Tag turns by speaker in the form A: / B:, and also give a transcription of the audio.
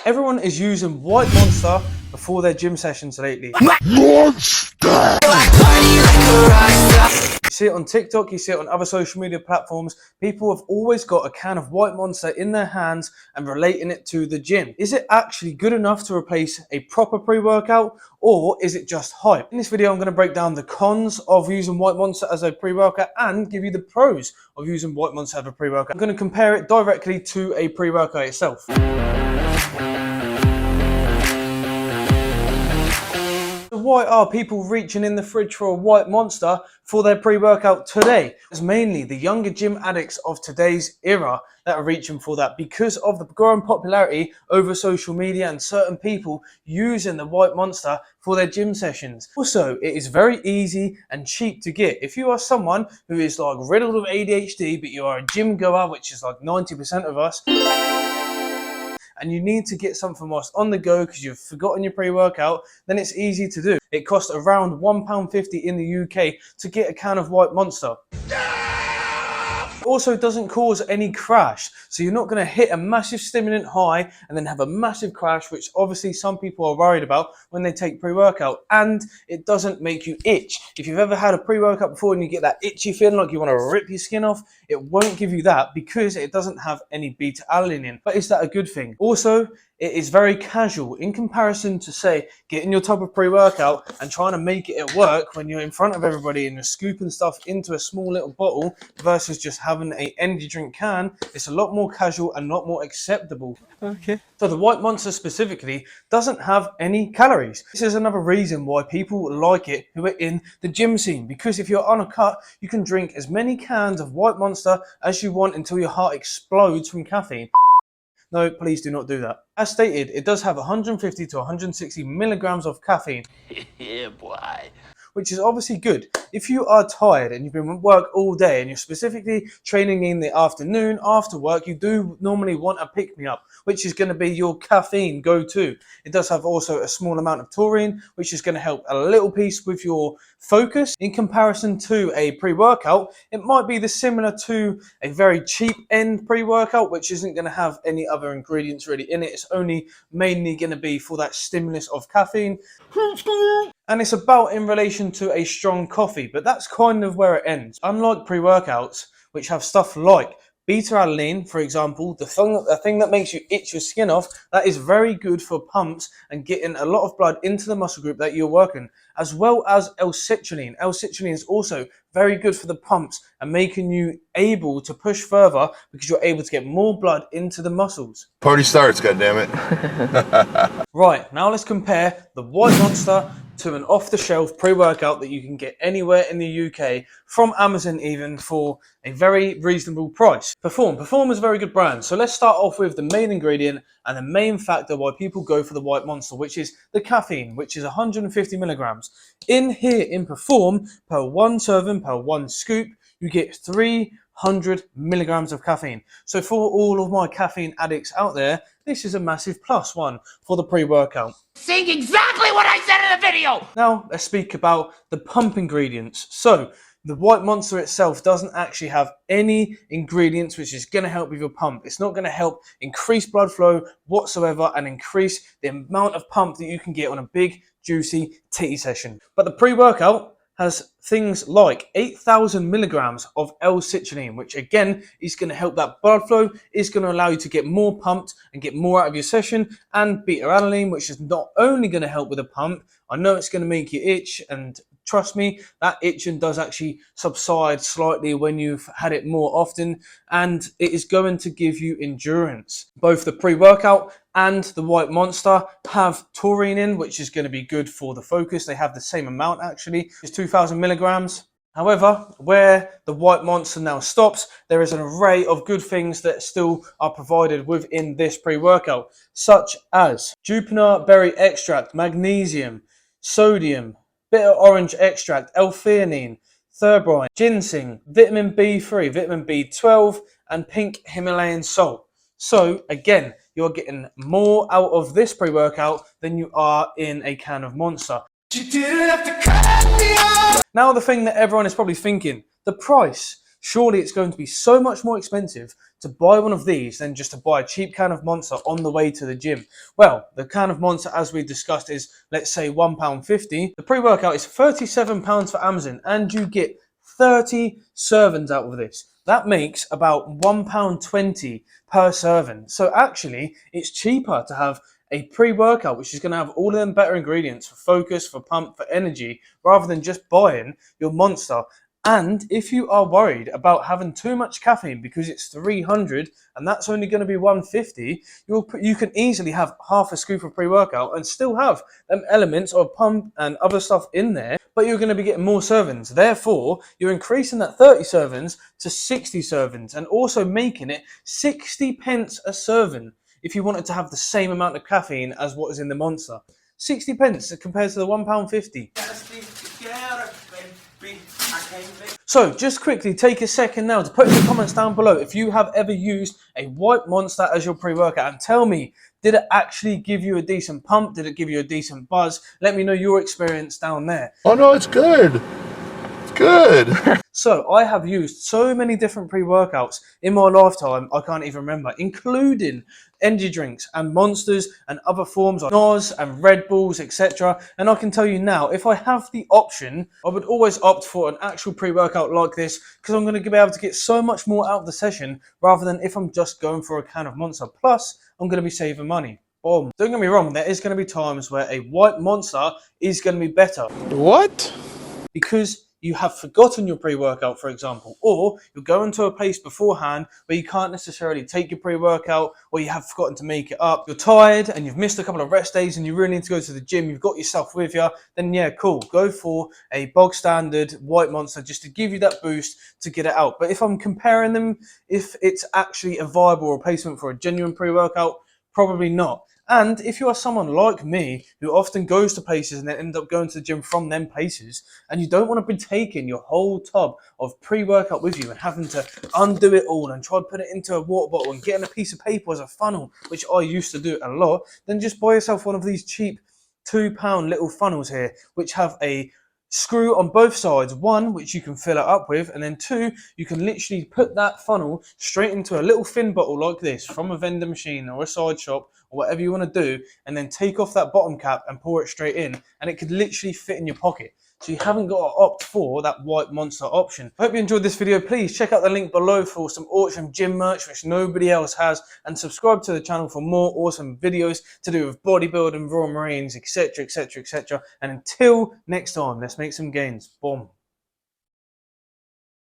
A: Everyone is using White Monster before their gym sessions lately.
B: Monster!
A: You see it on TikTok, you see it on other social media platforms. People have always got a can of White Monster in their hands and relating it to the gym. Is it actually good enough to replace a proper pre-workout, or is it just hype? In this video, I'm going to break down the cons of using White Monster as a pre-workout and give you the pros of using White Monster as a pre-workout. I'm going to compare it directly to a pre-workout itself. Why are people reaching in the fridge for a White Monster for their pre-workout today? It's mainly the younger gym addicts of today's era that are reaching for that because of the growing popularity over social media and certain people using the White Monster for their gym sessions. Also, it is very easy and cheap to get. If you are someone who is like riddled with ADHD, but you are a gym goer, which is like 90% of us, and you need to get something whilst on the go because you've forgotten your pre-workout, then it's easy to do. It costs around £1.50 in the UK to get a can of White Monster. It also doesn't cause any crash, so you're not going to hit a massive stimulant high and then have a massive crash, which obviously some people are worried about when they take pre-workout. And it doesn't make you itch. If you've ever had a pre-workout before and you get that itchy feeling like you want to rip your skin off, it won't give you that because it doesn't have any beta-alanine in. But is that a good thing? Also, it is very casual in comparison to, say, getting your type of pre-workout and trying to make it at work when you're in front of everybody and you're scooping stuff into a small little bottle versus just having an energy drink can. It's a lot more casual and a lot more acceptable. Okay. So the White Monster specifically doesn't have any calories. This is another reason why people like it who are in the gym scene, because if you're on a cut, you can drink as many cans of White Monster as you want until your heart explodes from caffeine. No, please do not do that. As stated, it does have 150 to 160 milligrams of caffeine.
B: Yeah, boy.
A: Which is obviously good. If you are tired and you've been at work all day and you're specifically training in the afternoon after work, you do normally want a pick-me-up, which is going to be your caffeine go-to. It does have also a small amount of taurine, which is going to help a little piece with your focus. In comparison to a pre-workout, it might be similar to a very cheap end pre-workout, which isn't going to have any other ingredients really in it. It's only mainly going to be for that stimulus of caffeine. And it's about in relation to a strong coffee, but that's kind of where it ends. Unlike pre-workouts, which have stuff like beta-alanine, for example, the thing that makes you itch your skin off, that is very good for pumps and getting a lot of blood into the muscle group that you're working, as well as L-citrulline. L-citrulline is also very good for the pumps and making you able to push further because you're able to get more blood into the muscles.
B: Party starts, goddammit.
A: Right, now let's compare the White Monster to an off-the-shelf pre-workout that you can get anywhere in the UK, from Amazon even, for a very reasonable price. Per4m is a very good brand, so let's start off with the main ingredient and the main factor why people go for the White Monster, which is the caffeine, which is 150 milligrams. In here, in Per4m, per one serving, per one scoop, you get 300 milligrams of caffeine. So for all of my caffeine addicts out there, this is a massive plus one for the pre-workout.
C: Saying exactly what I said in the video!
A: Now let's speak about the pump ingredients. So the White Monster itself doesn't actually have any ingredients which is going to help with your pump. It's not going to help increase blood flow whatsoever and increase the amount of pump that you can get on a big, juicy titty session. But the pre-workout has things like 8,000 milligrams of L-citrulline, which again is going to help that blood flow, is going to allow you to get more pumped and get more out of your session, and beta-alanine, which is not only going to help with a pump, I know it's going to make you itch, and trust me, that itching does actually subside slightly when you've had it more often, and it is going to give you endurance. Both the pre-workout and the White Monster have taurine in, which is going to be good for the focus. They have the same amount actually, it's 2,000 milligrams. However, where the White Monster now stops, there is an array of good things that still are provided within this pre-workout, such as juniper berry extract, magnesium, sodium, bitter orange extract, L-theanine, theobromine, ginseng, vitamin B3, vitamin B12, and pink Himalayan salt. So again, you're getting more out of this pre-workout than you are in a can of Monster. You didn't have to cut me off. Now the thing that everyone is probably thinking, the price. Surely it's going to be so much more expensive to buy one of these than just to buy a cheap can of Monster on the way to the gym? Well, the can of Monster, as we discussed, is, let's say, £1.50. The pre-workout is £37 for Amazon, and you get 30 servings out of this. That makes about £1.20 per serving. So actually, it's cheaper to have a pre-workout, which is going to have all of them better ingredients for focus, for pump, for energy, rather than just buying your Monster. And if you are worried about having too much caffeine because it's 300 and that's only going to be 150, you can easily have half a scoop of pre-workout and still have them elements of pump and other stuff in there, but you're going to be getting more servings. Therefore, you're increasing that 30 servings to 60 servings and also making it 60 pence a serving if you wanted to have the same amount of caffeine as what is in the Monster. 60 pence compared to the £1.50. So just quickly take a second now to put in the comments down below if you have ever used a white Monster as your pre-workout, and tell me, did it actually give you a decent pump? Did it give you a decent buzz? Let me know your experience down there.
B: Oh no, it's good. It's good.
A: So I have used so many different pre-workouts in my lifetime, I can't even remember, including energy drinks and Monsters and other forms like NOS and Red Bulls, etc. And I can tell you now, if I have the option, I would always opt for an actual pre-workout like this, because I'm going to be able to get so much more out of the session rather than if I'm just going for a can of Monster. Plus, I'm going to be saving money. Boom. Don't get me wrong, there is going to be times where a white Monster is going to be better.
B: What?
A: Because you have forgotten your pre-workout, for example, or you're going to a place beforehand where you can't necessarily take your pre-workout, or you have forgotten to make it up, you're tired and you've missed a couple of rest days and you really need to go to the gym, you've got yourself with you, then yeah, cool, go for a bog standard white Monster just to give you that boost to get it out. But if I'm comparing them, if it's actually a viable replacement for a genuine pre-workout, probably not. And if you are someone like me who often goes to places and then end up going to the gym from them places, and you don't want to be taking your whole tub of pre-workout with you and having to undo it all and try to put it into a water bottle and getting a piece of paper as a funnel, which I used to do a lot, then just buy yourself one of these cheap £2 little funnels here, which have a screw on both sides, one which you can fill it up with, and then two, you can literally put that funnel straight into a little thin bottle like this from a vending machine or a side shop or whatever you want to do, and then take off that bottom cap and pour it straight in, and it could literally fit in your pocket. So you haven't got to opt for that white Monster option. I hope you enjoyed this video. Please check out the link below for some awesome gym merch which nobody else has, and subscribe to the channel for more awesome videos to do with bodybuilding, Royal Marines, etc, etc, etc. And until next time, let's make some gains. Boom.